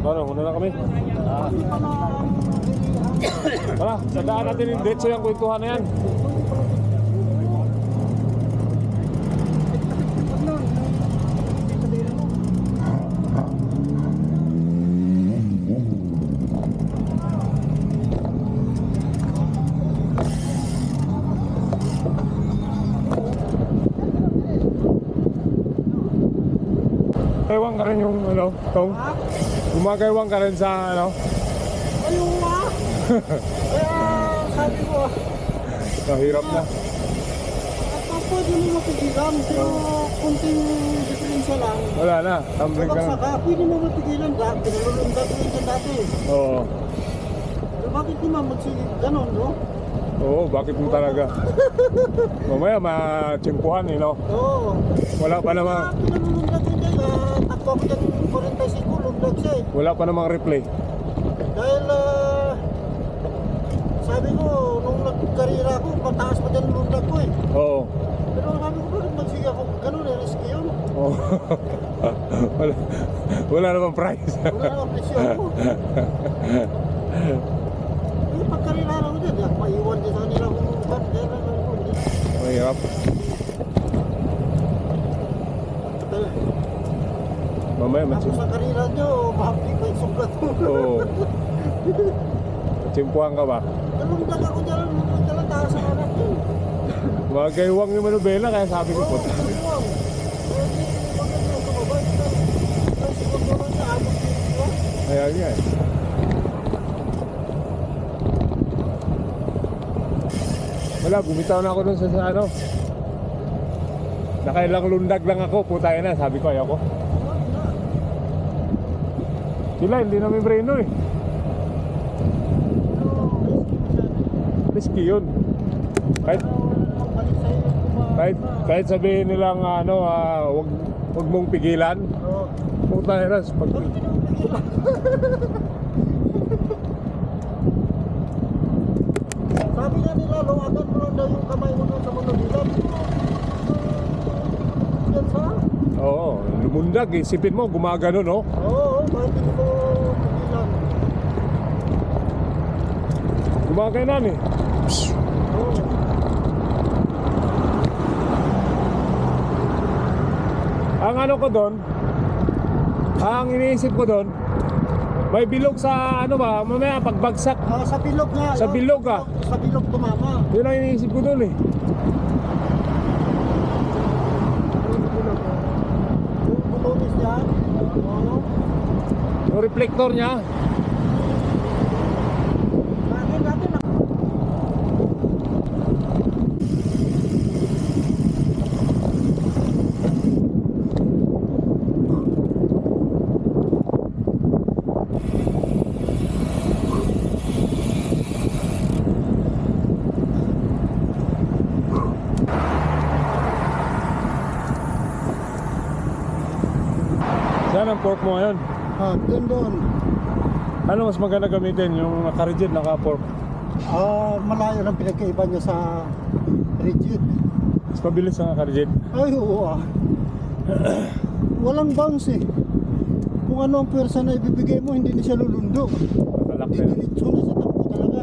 Ano, muna na kami. Tara, sadaan natin yung diretso yung kwentuhan na yan. Gumagaywan ka rin yung ano, Tong? Gumagaywan ka rin sa ano? Ayun nga! Kaya sabi ko, hirap na. at pwede mo mapigilan, pero kunting diferensya lang. Wala na, tumbling ka na. Saka, pwede mo mapigilan, pinalulundag mo yun dati. Oo. Pero bakit naman magsigit ganon, no? Oo, bakit mo talaga? Mamaya matsimpuhan eh, no? Oo. Wala pa namang... Pinalulundag yun dahil, takbo ako dyan 45, lundag siya eh. Wala pa namang replay. Dahil, sabi ko, nung nagkarira ako, mataas pa dyan lundag ko eh. Oo. Pero sabi ko, bakit magsige ako ganon eh, risky yun. Oo. Wala namang price. Wala namang presyo ako. Eh, pagkarira ako dyan, maiwan din sa kanila kung kan, kaya na ko. Mahirap. Mamaya Ako matsimpuhan. sa karira nyo, mahapli pa yung sugat ko. Oo. Matsimpuhan ka ba? Nalungdag ako dyan, nalungdag lang taas sa anak yun. Magaywang yung manubela kaya sabi ko po. Kaya nga eh. Wala, bumitaw na ako dun sa ano. Nakailang lundag lang ako, putay na, sabi ko ayoko. Sila, hindi namin breno eh. Risky yun. Kahit sabihin nilang ano, wag mong pigilan. Putay na, pag... Sabi nga nila, luwagan mo lang daw yung kamay mo doon sa manubilan. Yan sa? Oo, lumundag, isipin mo, gumagano, no? Oo, bakit hindi ko pigilan? Gumaganon eh. Oo. Ang ano ko doon, ang iniisip ko doon, may bilog sa ano ba, mamaya pagbagsak. Sa bilog nga. Sa bilog ah. Sa bilog tumama. Yun ang iniisip ko doon eh. Yung butonis niya. Oo. Yung reflector niya. Bakit natin na? Saan ang fork mo ngayon? Yun doon. Ano mas maganda gamitin? Yung naka-rigid, naka-fork? Malayo ng pinagkaiba niya sa rigid. Mas mabilis ang naka-rigid. Ay, oo ah. Walang bounce eh. Kung ano ang pwersa na ibibigay mo, hindi na siya lulundok. Malaki. Didiretso na sa takbo talaga.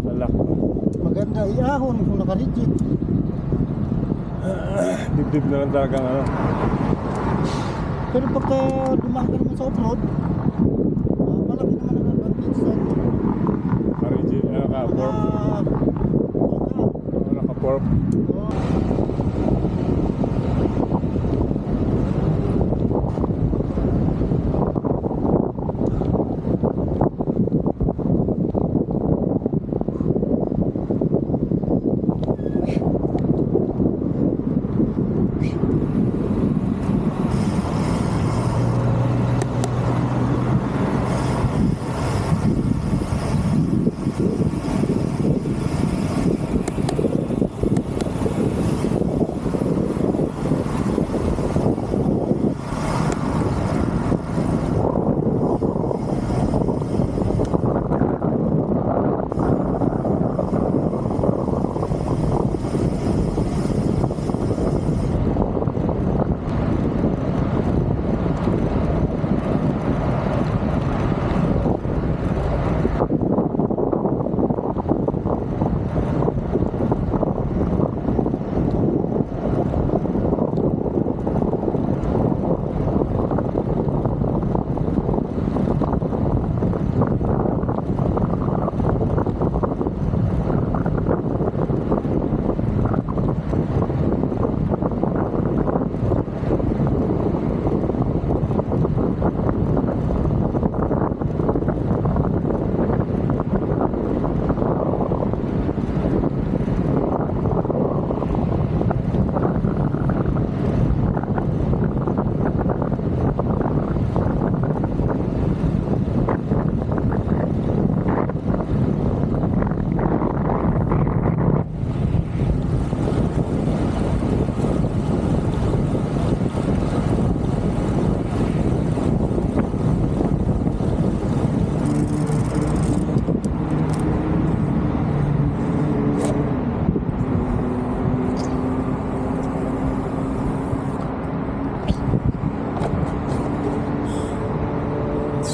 Malaki. Maganda iahon kung naka-rigid. Dibdib na lang talaga ano. Pero pagka dumaan ka naman sa off-road, malaki naman ang advantage sa Naka-rigid, naka-fork. Naka-fork.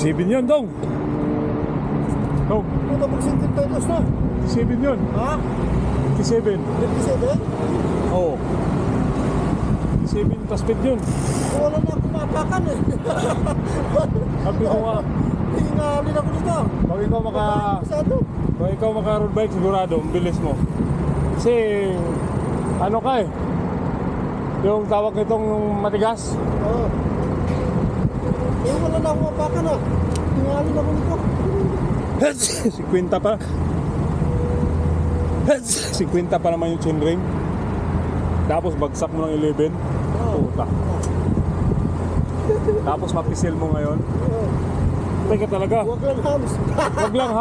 7 yun, Dong. Dong, Puta pag 52 na. 7 yun. Ha? 57. 57? Oo. 7 pa-speed yun. Wala na akong mapakan eh. Sabi ko nga, Hingalin ako dito. pag Masyado. ikaw maka-road bike, sigurado, ang bilis mo. Kasi, ano ka eh, yung tawag nitong matigas. Oo. Eh, wala na akong mapakan ah. Hingalin ako dito. 50 pa. 50 pa naman yung chain ring. Tapos bagsak mo ng 11. Oo. Puta. Tapos mapisil mo ngayon. Oo. Teka talaga. Huwag lang hams. Wag lang